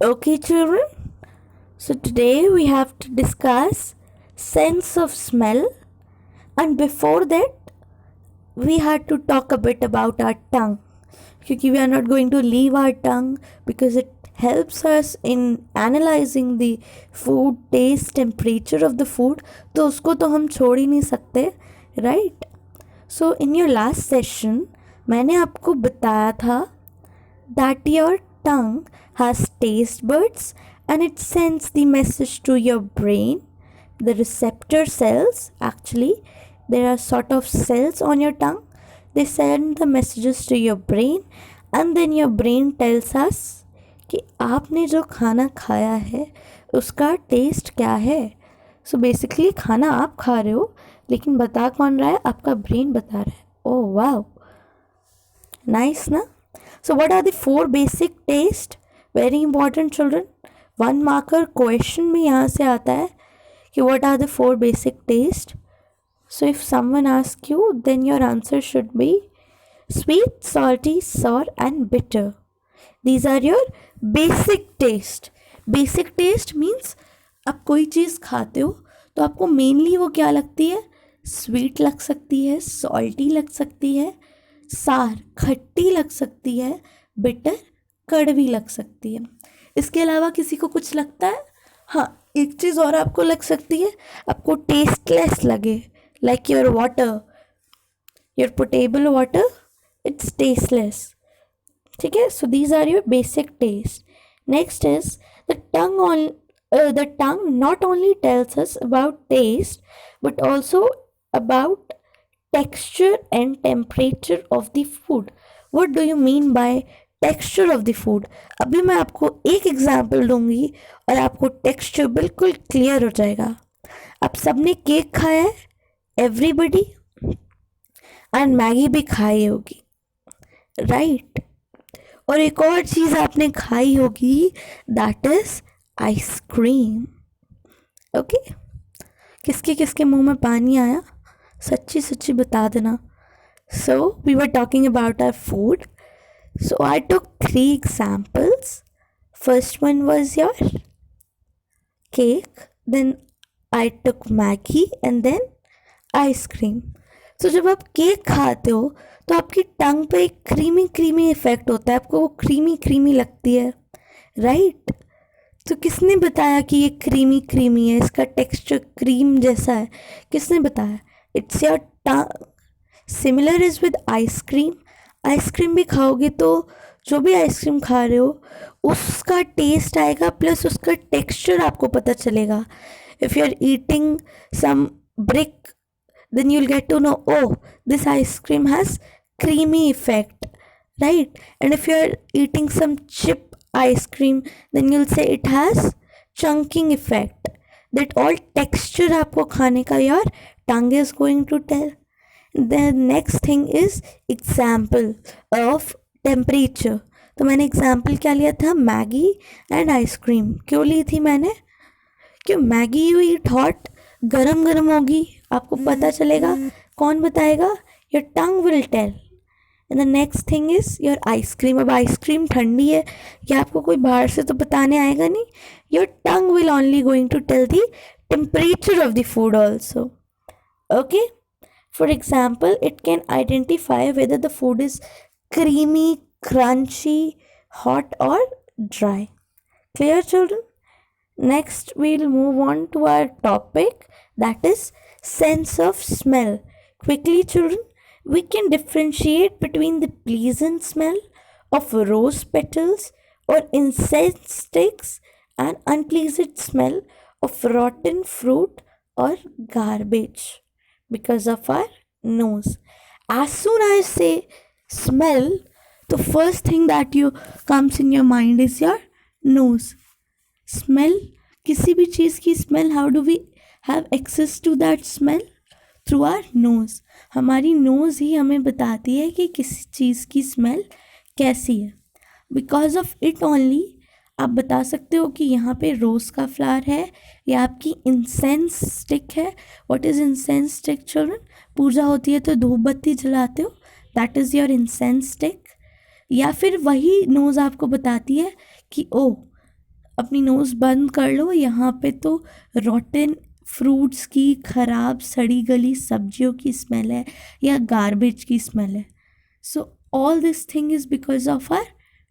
Okay, children. So today we have to discuss sense of smell, and before that we had to talk a bit about our tongue. Because we are not going to leave our tongue because it helps us in analyzing the food taste, temperature of the food. तो उसको तो हम छोड़ ही नहीं सकते, right? So in your last session मैंने आपको बताया था that your tongue has taste buds and it sends the message to your brain. The receptor cells, actually, there are sort of cells on your tongue. They send the messages to your brain and then your brain tells us कि आपने जो खाना खाया है उसका test क्या है. So basically खाना आप खा रहे हो लेकिन बता कौन रहा है? आपका ब्रेन बता रहा है. ओह वाओ, नाइस ना. So what are the four basic taste? Very important, children. One marker question में यहाँ से आता है कि what are the four basic taste? So if someone asks you, then your answer should be sweet, salty, sour and bitter. These are your basic taste. Basic taste means आप कोई चीज़ खाते हो तो आपको मेनली वो क्या लगती है? स्वीट लग सकती है, सॉल्टी लग सकती है, सार खट्टी लग सकती है, बिटर कड़वी लग सकती है. इसके अलावा किसी को कुछ लगता है? हाँ, एक चीज़ और आपको लग सकती है, आपको टेस्टलेस लगे, like your water, your potable water, it's tasteless. ठीक है. So these are your basic taste. Next is the tongue not only tells us about taste but also about texture and temperature of the food. What do you mean by texture of the food? अभी मैं आपको एक example दूंगी और आपको texture बिल्कुल clear हो जाएगा. आप सबने केक खाया है, एवरीबडी, एंड मैगी भी खाई होगी, राइट? और एक और चीज़ आपने खाई होगी, दैट इज आइसक्रीम. ओके, किसके किसके मुंह में पानी आया? सच्ची सच्ची बता देना. So we were talking about our food. So I took 3 examples. First one was your cake, then I took Maggie and then ice cream. So जब आप केक खाते हो तो आपकी टंग पे एक क्रीमी इफेक्ट होता है, आपको वो क्रीमी लगती है, राइट? तो किसने बताया कि ये क्रीमी है, इसका टेक्सचर क्रीम जैसा है? किसने बताया? It's your tongue. Similar is with ice cream. Ice cream भी खाओगे तो जो भी आइसक्रीम खा रहे हो उसका टेस्ट आएगा, प्लस उसका टेक्सचर आपको पता चलेगा. If you are eating some brick then you'll get to know, oh, this ice cream has creamy effect, right? And if you're eating some chip ice cream, then you'll say it has chunking effect. That all texture आपको खाने का your tongue is going to tell. The next thing is example of temperature. तो मैंने example क्या लिया था? Maggi and ice cream. क्यों ली थी मैंने? क्यों? मैगी यू ईट हॉट, गरम होगी, आपको पता चलेगा. कौन बताएगा? Your tongue will tell. And the next thing is your ice cream. अब आइसक्रीम ठंडी है, या आपको कोई बाहर से तो बताने आएगा नहीं. Your tongue will only going to tell the temperature of the food also. Okay. For example, it can identify whether the food is creamy, crunchy, hot or dry. Clear, children? Next we'll move on to our topic, that is sense of smell. Quickly, children, we can differentiate between the pleasant smell of rose petals or incense sticks and unpleasant smell of rotten fruit or garbage because of our nose. As soon as I say smell, the first thing that you comes in your mind is your nose. Smell, किसी भी चीज़ की smell, how do we have access to that smell? Through our nose. हमारी nose ही हमें बताती है कि किसी चीज़ की स्मेल कैसी है. बिकॉज ऑफ इट ओनली आप बता सकते हो कि यहाँ पे रोज़ का फ्लावर है या आपकी इंसेंस स्टिक है. What is incense stick, children? पूजा होती है तो धूप बत्ती जलाते हो, that is your incense stick. या फिर वही नोज़ आपको बताती है कि ओ अपनी नोज़ बंद कर लो, यहाँ पे तो रॉटन फ्रूट्स की, खराब सड़ी गली सब्जियों की स्मेल है या गार्बेज की स्मेल है. सो all this thing is because of our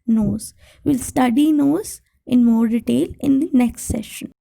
nose. We'll study nose in more detail in the next session.